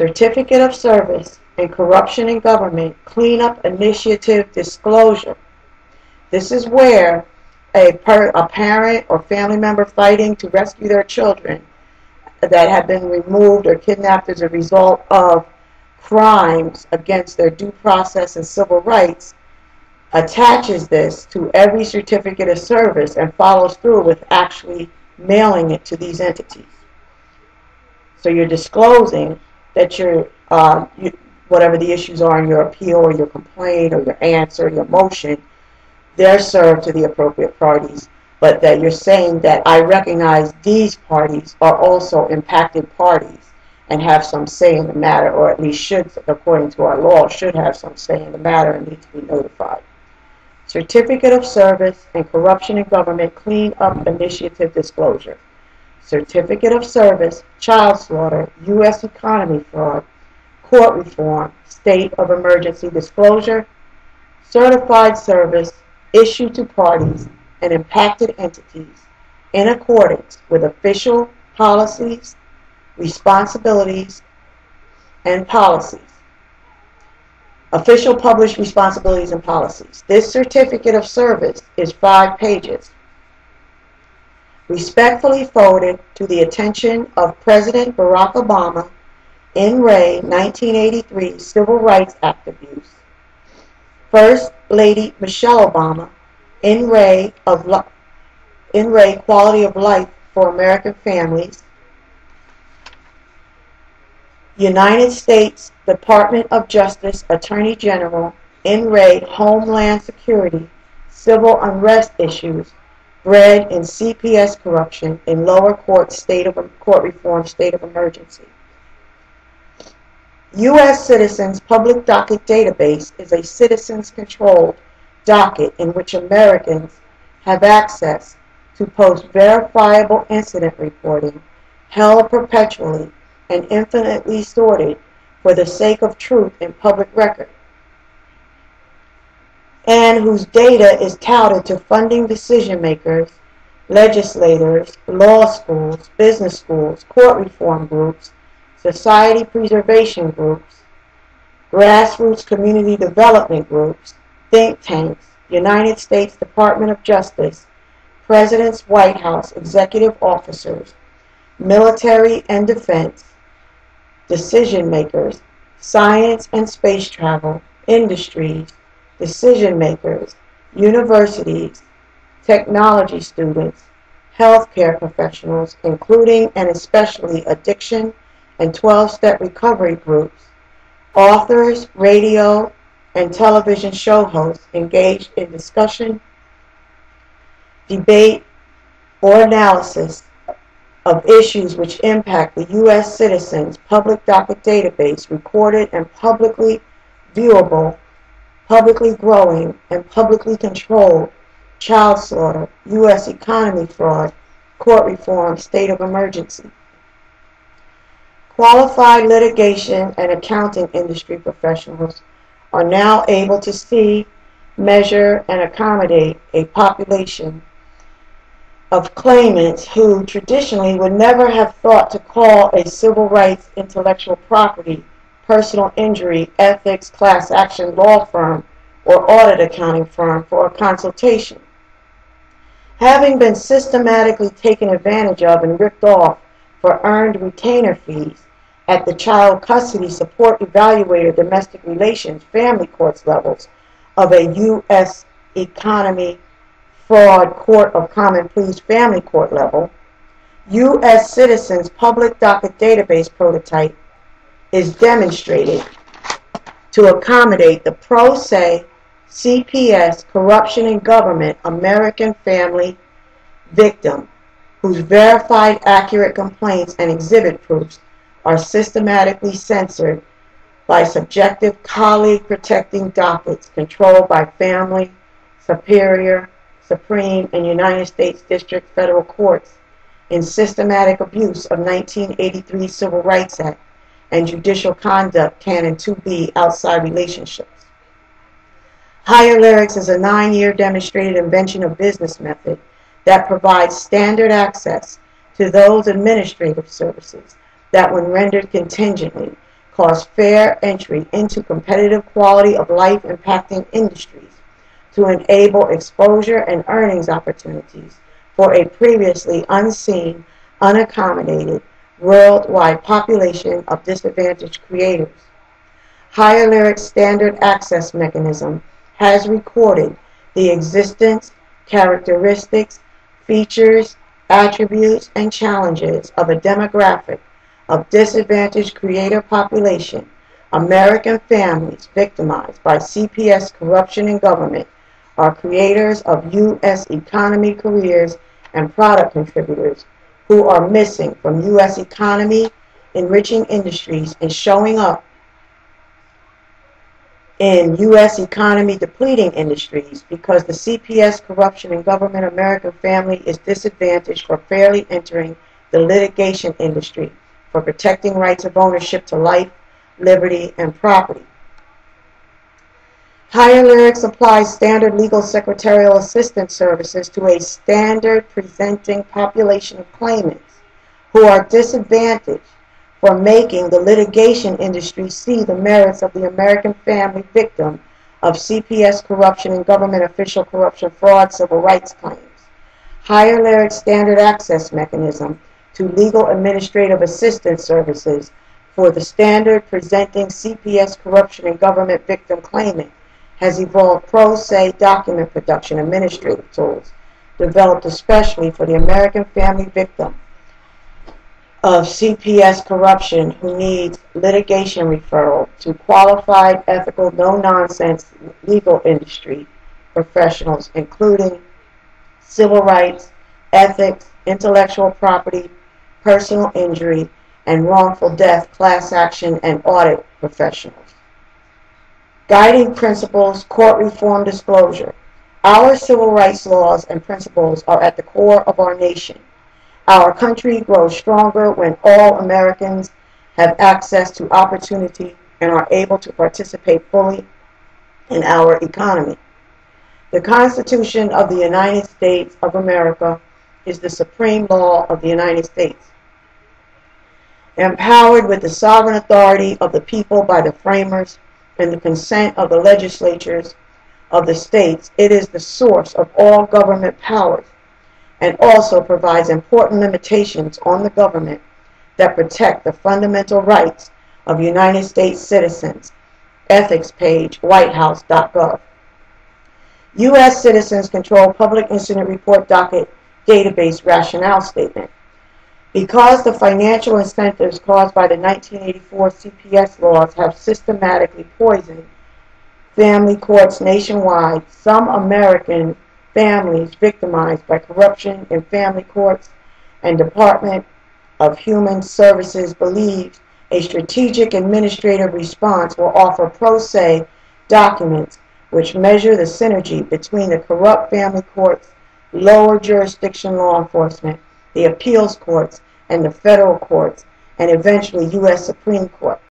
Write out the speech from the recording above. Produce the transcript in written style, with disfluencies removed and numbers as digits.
Certificate of Service and Corruption in Government Cleanup Initiative Disclosure. This is where a parent or family member fighting to rescue their children that have been removed or kidnapped as a result of crimes against their due process and civil rights attaches this to every certificate of service and follows through with actually mailing it to these entities. So you're disclosing that whatever the issues are in your appeal or your complaint or your answer, your motion, they're served to the appropriate parties, but that you're saying that I recognize these parties are also impacted parties and have some say in the matter, or at least should, according to our law, should have some say in the matter and need to be notified. Certificate of Service and Corruption in Government Cleanup Initiative Disclosure. Certificate of Service, Child Slaughter, U.S. Economy Fraud, Court Reform, State of Emergency Disclosure, Certified Service issued to parties and impacted entities in accordance with official policies, responsibilities, and policies. Official published responsibilities and policies. This certificate of service is 5 pages. Respectfully forwarded to the attention of President Barack Obama in Ray 1983 Civil Rights Act abuse. First Lady Michelle Obama in Ray Quality of Life for American Families. United States Department of Justice Attorney General in Ray Homeland Security Civil Unrest Issues bred in CPS corruption in lower court court reform state of emergency. U.S. Citizens Public Docket Database is a citizens-controlled docket in which Americans have access to post verifiable incident reporting held perpetually and infinitely sorted for the sake of truth in public record, and whose data is touted to funding decision makers, legislators, law schools, business schools, court reform groups, society preservation groups, grassroots community development groups, think tanks, United States Department of Justice, President's White House executive officers, military and defense, decision makers, science and space travel, industries, decision makers, universities, technology students, healthcare professionals, including and especially addiction and 12-step recovery groups, authors, radio, and television show hosts engaged in discussion, debate, or analysis of issues which impact the U.S. Citizens Public Docket Database, recorded and publicly viewable, publicly growing, and publicly controlled child slaughter, U.S. economy fraud, court reform, state of emergency. Qualified litigation and accounting industry professionals are now able to see, measure, and accommodate a population of claimants who traditionally would never have thought to call a civil rights, intellectual property, personal injury, ethics, class action law firm, or audit accounting firm for a consultation. Having been systematically taken advantage of and ripped off for earned retainer fees at the child custody support evaluator domestic relations family courts levels of a U.S. economy fraud court of common pleas family court level, U.S. Citizens Public Docket Database prototype is demonstrated to accommodate the pro se CPS corruption in government American family victim whose verified accurate complaints and exhibit proofs are systematically censored by subjective colleague protecting dockets controlled by family, superior, Supreme, and United States District Federal Courts in systematic abuse of 1983 Civil Rights Act and Judicial Conduct Canon 2B outside relationships. HireLyrics is a 9-year demonstrated invention of business method that provides standard access to those administrative services that, when rendered contingently, cause fair entry into competitive quality of life impacting industries, to enable exposure and earnings opportunities for a previously unseen, unaccommodated, worldwide population of disadvantaged creators. HireLyrics Standard Access Mechanism has recorded the existence, characteristics, features, attributes, and challenges of a demographic of disadvantaged creator population, American families victimized by CPS corruption in government, are creators of U.S. economy careers and product contributors who are missing from U.S. economy enriching industries and showing up in U.S. economy depleting industries because the CPS corruption in government American family is disadvantaged for fairly entering the litigation industry for protecting rights of ownership to life, liberty, and property. HireLyrics applies standard legal secretarial assistance services to a standard presenting population of claimants who are disadvantaged for making the litigation industry see the merits of the American family victim of CPS corruption and government official corruption, fraud, civil rights claims. HireLyrics Standard Access Mechanism to legal administrative assistance services for the standard presenting CPS corruption and government victim claimant has evolved pro se document production administrative tools developed especially for the American family victim of CPS corruption who needs litigation referral to qualified, ethical, no-nonsense legal industry professionals, including civil rights, ethics, intellectual property, personal injury, and wrongful death, class action, and audit professionals. Guiding principles, court reform disclosure. Our civil rights laws and principles are at the core of our nation. Our country grows stronger when all Americans have access to opportunity and are able to participate fully in our economy. The Constitution of the United States of America is the supreme law of the United States. Empowered with the sovereign authority of the people by the framers and the consent of the legislatures of the states, it is the source of all government powers and also provides important limitations on the government that protect the fundamental rights of United States citizens. Ethics page, whitehouse.gov. U.S. citizens control Public Incident Report Docket Database rationale statement. Because the financial incentives caused by the 1984 CPS laws have systematically poisoned family courts nationwide, some American families victimized by corruption in family courts and Department of Human Services believes a strategic administrative response will offer pro se documents which measure the synergy between the corrupt family courts, lower jurisdiction law enforcement, the appeals courts, and the federal courts, and eventually U.S. Supreme Court.